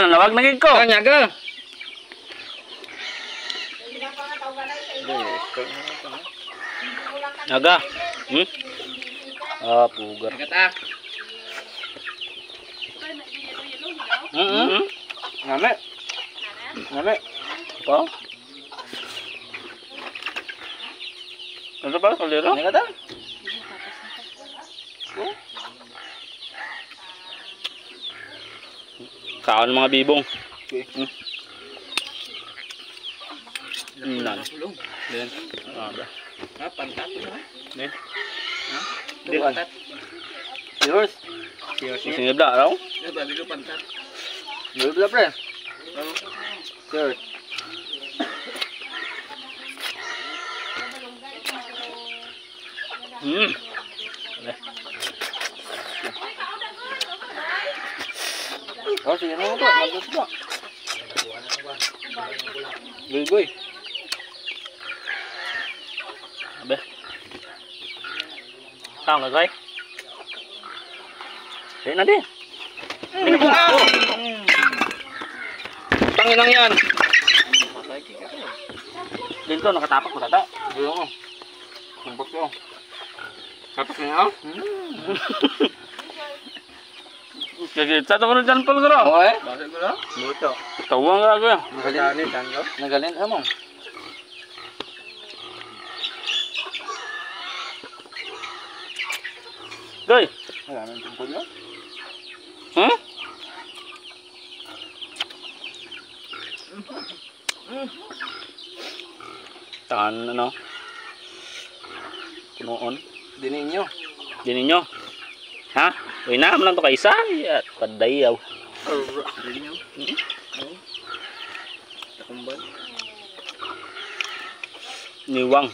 Nawag na gid ko. Nyaga. Naga. Ah, pugar. Kata. Ngame. Ngame. Apa? Ano ba? Kalero? Ano kata? Kaon mga bibong. Nan. Den. Ada. Ah, pantat na. Nih. Ha? Di Pantat. Yours. Sing ibda raw. Ya babi ko pantat. Ibda pre. Oh. Sir. Oh, sige na ito. Magus ba? Goy. Abe. Sao rồi coi? Đấy nó đi. Đi nó. Tangin lang yan. Dito nakatapak ko tata. Dito ko. Kumpot ko. Kapak niya. Kaya sa to dyan pala garo. Okay. Bakit ko na? Luto. Tawang nga ko. Nagalin tango. Nagalin mo. Goy. Wala nang tungkol na. Hmm? Tan ano? Punoon. Dinin nyo. Dinin nyo. Ha? Uy na, lang to kaisa. At padayaw. Dinin nyo. Takumbal. Niwang.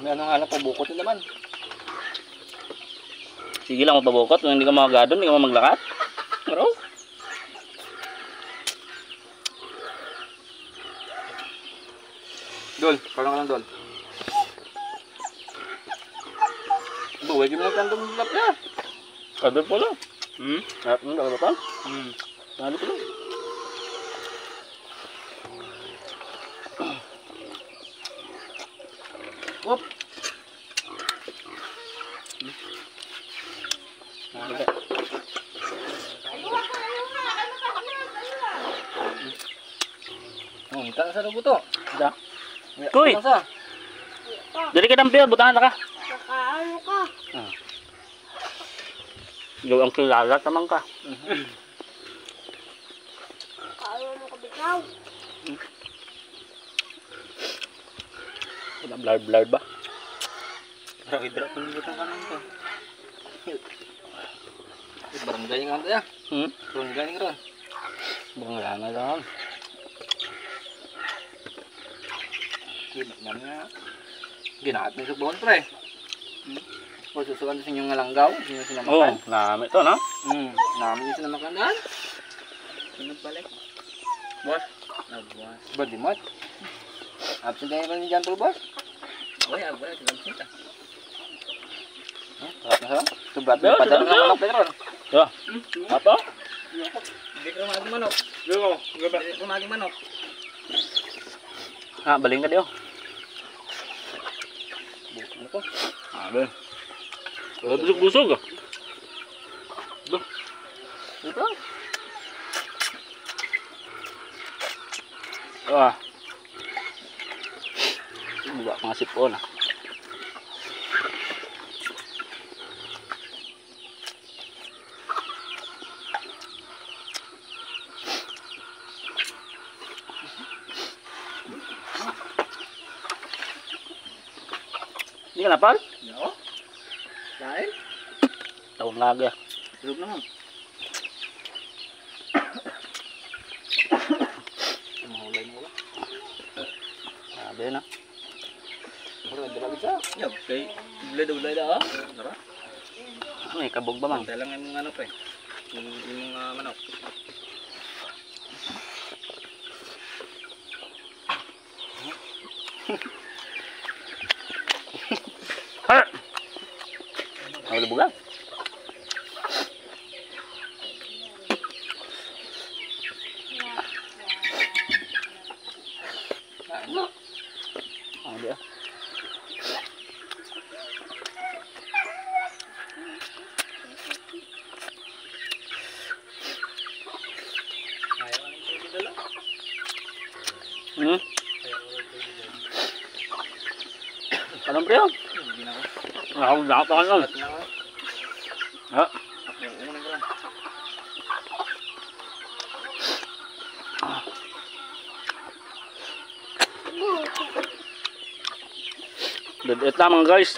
May ano nga lang pabukot na naman. Sige lang mapabukot. Kung hindi ka makagadon, hindi ka maglakat. Pero, Dol, parang ka lang dol. Buwag yung mga kandong lap na. kadol po lang. At ano, kadol pa? Kadol po lang. Whoop. Tang sa rugo to. Da. Kuy! Dali ka ng beer, butangan na ka. Kakaano ka? Ikaw ang kilala naman ka. Kakaano mo ka bitaw? Blur ba? Parang idra pun butang kanan to. Barangay nga to ya. Barangay nga ron. Bukan lama lang. Ginaat na. Ginaat na sa buwan pre. O susukan sa inyong ngalanggaw, sino sila Oo, makan. nami to na. Namin yung sila makan daan. Sunod balik. Boss. Boss. Badimot. Absent kayo pa ni John Paul boss? Oh ya, boleh dalam cerita. Sarap na sarap. Subrat na pa dyan ng manok Pedro. Yo. Apa? Hindi ka maging manok. Hindi ka maging manok. Ah, baling ka diyo. Ano po? Abe. Busog-busog ka. Ito. Ah. Buka mga sipon ah. Hindi ka lapal? No. Kain? Taon lagi ah. Tulog naman. Mahulay mo lang. Sabi na. Pero dala bisa. Ya, kay ulay da. Tara. May kabog ba mang? Dalangan mo ano pre. Yung manok. Ha! Ako na bugang. Hmm? Anong pre? Hindi na ako. Nakapakain lang. Hindi na ako. Ha? Unang ko lang. Dead lamang guys.